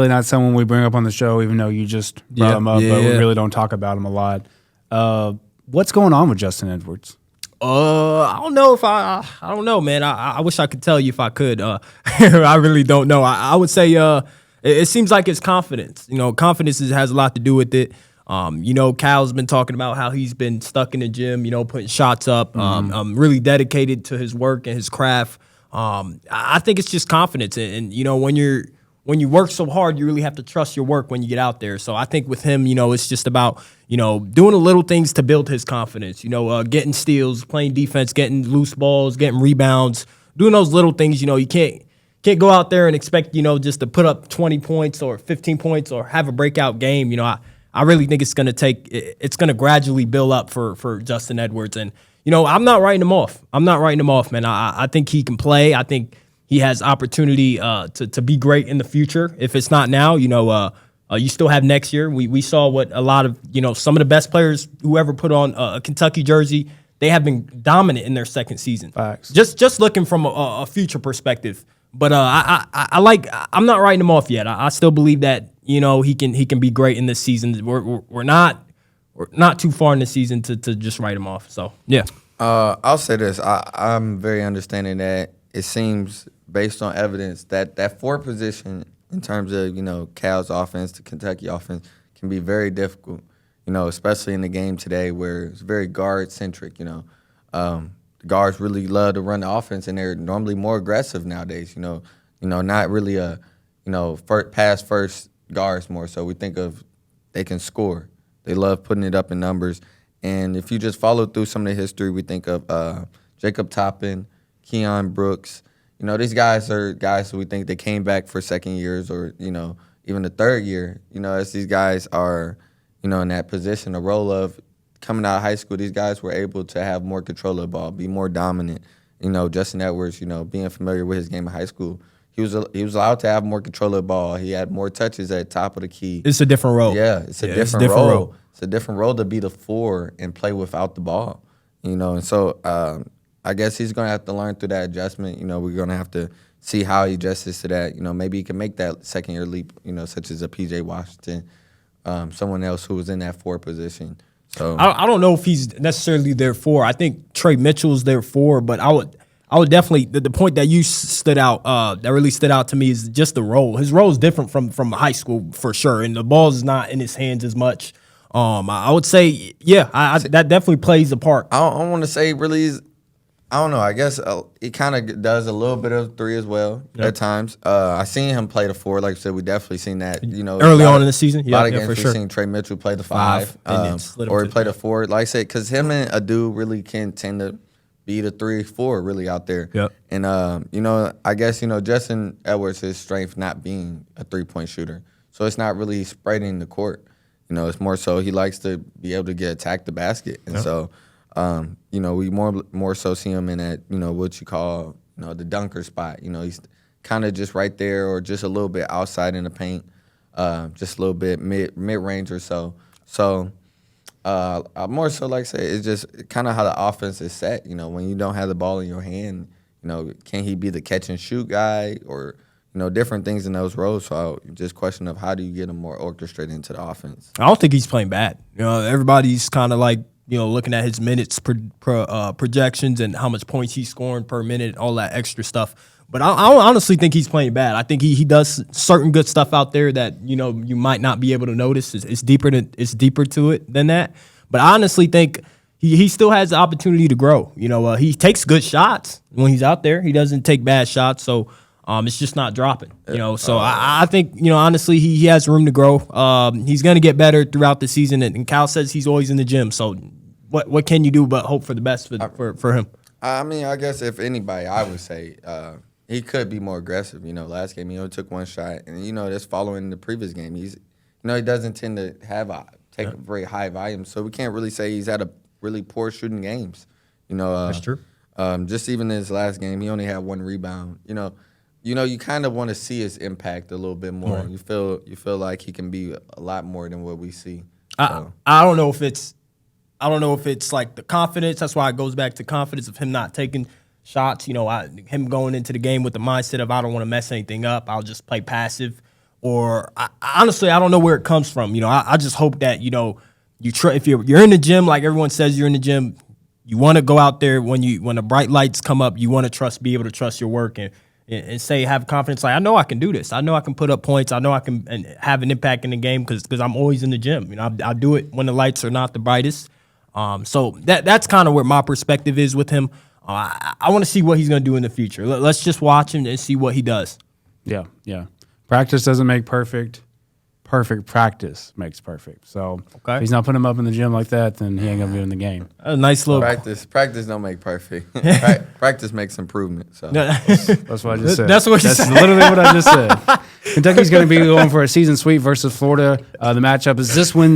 Really not someone we bring up on the show, even though you just brought him up, but we really don't talk about him a lot. What's going on with Justin Edwards? I don't know if I don't know, man. I wish I could tell you if I could. I really don't know. I would say it seems like it's confidence. Confidence has a lot to do with it. Cal's been talking about how he's been stuck in the gym, putting shots up, really dedicated to his work and his craft. I think it's just confidence. And when you work so hard, you really have to trust your work when you get out there. So I think with him, it's just about, doing the little things to build his confidence, getting steals, playing defense, getting loose balls, getting rebounds, doing those little things. You can't go out there and expect, just to put up 20 points or 15 points or have a breakout game. I really think it's going to gradually build up for Justin Edwards. And, I'm not writing him off. Man. I think he can play. I think he has opportunity to be great in the future. If it's not now, you still have next year. We saw what a lot of, some of the best players who ever put on a Kentucky jersey, they have been dominant in their second season. Facts. Just looking from a future perspective. But I'm not writing him off yet. I still believe that, he can be great in this season. We're not too far in the season to just write him off. So, yeah. I'll say this. I'm very understanding that it seems based on evidence that forward position in terms of, Cal's offense, the Kentucky offense, can be very difficult, especially in the game today where it's very guard-centric, The guards really love to run the offense, and they're normally more aggressive nowadays, not really a, pass first guards more. So we think of they can score. They love putting it up in numbers. And if you just follow through some of the history, we think of Jacob Toppin, Keon Brooks. These guys are guys who we think they came back for second years or, even the third year, as these guys are, in that position, the role of coming out of high school, these guys were able to have more control of the ball, be more dominant. Justin Edwards, being familiar with his game in high school, he was allowed to have more control of the ball. He had more touches at top of the key. It's a different role. Yeah, it's a different role. It's a different role to be the four and play without the ball, And so I guess he's going to have to learn through that adjustment. We're going to have to see how he adjusts to that. Maybe he can make that second-year leap, such as a P.J. Washington, someone else who was in that four position. So I don't know if he's necessarily there for. I think Trey Mitchell's there for, but I would definitely the point that you stood out that really stood out to me is just the role. His role is different from high school for sure, and the ball is not in his hands as much. I would say, that definitely plays a part. I don't want to say really. I don't know. I guess he kind of does a little bit of three as well at times. I seen him play the four. Like I said, we definitely seen that. Early on in the season. A lot of games we've seen Trey Mitchell play the five or he played the four. Like I said, because him and Adu really can tend to be the 3-4 really out there. Yep. And I guess Justin Edwards, his strength not being a 3-point shooter, so it's not really spreading the court. It's more so he likes to be able to attack the basket, and so. We more so see him in that, what you call, the dunker spot. He's kind of just right there or just a little bit outside in the paint, just a little bit mid-range or so. So more so, like I say, it's just kind of how the offense is set. When you don't have the ball in your hand, can he be the catch-and-shoot guy or, different things in those roles. So just question of how do you get him more orchestrated into the offense. I don't think he's playing bad. Everybody's kind of like, looking at his minutes projections and how much points he's scoring per minute, all that extra stuff. But I honestly think he's playing bad. I think he does certain good stuff out there that you might not be able to notice. It's deeper to it than that. But I honestly think he still has the opportunity to grow. He takes good shots when he's out there. He doesn't take bad shots, so it's just not dropping. So I think honestly he has room to grow. He's going to get better throughout the season, and Cal says he's always in the gym. So. What can you do but hope for the best for him? I mean, I guess if anybody, I would say he could be more aggressive. Last game he only took one shot, and that's following the previous game. He doesn't tend to take a very high volume, so we can't really say he's had a really poor shooting games. That's true. Just even in his last game, he only had one rebound. You kind of want to see his impact a little bit more. Right. You feel like he can be a lot more than what we see. So. I don't know if it's like the confidence. That's why it goes back to confidence of him not taking shots. Him going into the game with the mindset of I don't want to mess anything up. I'll just play passive. or honestly, I don't know where it comes from. I just hope that if you're in the gym, like everyone says, you're in the gym. You want to go out there when the bright lights come up. You want to be able to trust your work and say, have confidence. Like, I know I can do this. I know I can put up points. I know I can and have an impact in the game because I'm always in the gym. I do it when the lights are not the brightest. So that's kind of where my perspective is with him. I want to see what he's going to do in the future. Let's just watch him and see what he does. Yeah. Practice doesn't make perfect. Perfect practice makes perfect. So if he's not putting him up in the gym like that, then he ain't gonna be in the game. A nice little practice don't make perfect. Practice makes improvement. So that's what I just said. That's what you said. That's literally what I just said. Kentucky's going to be going for a season sweep versus Florida. The matchup is this Wednesday.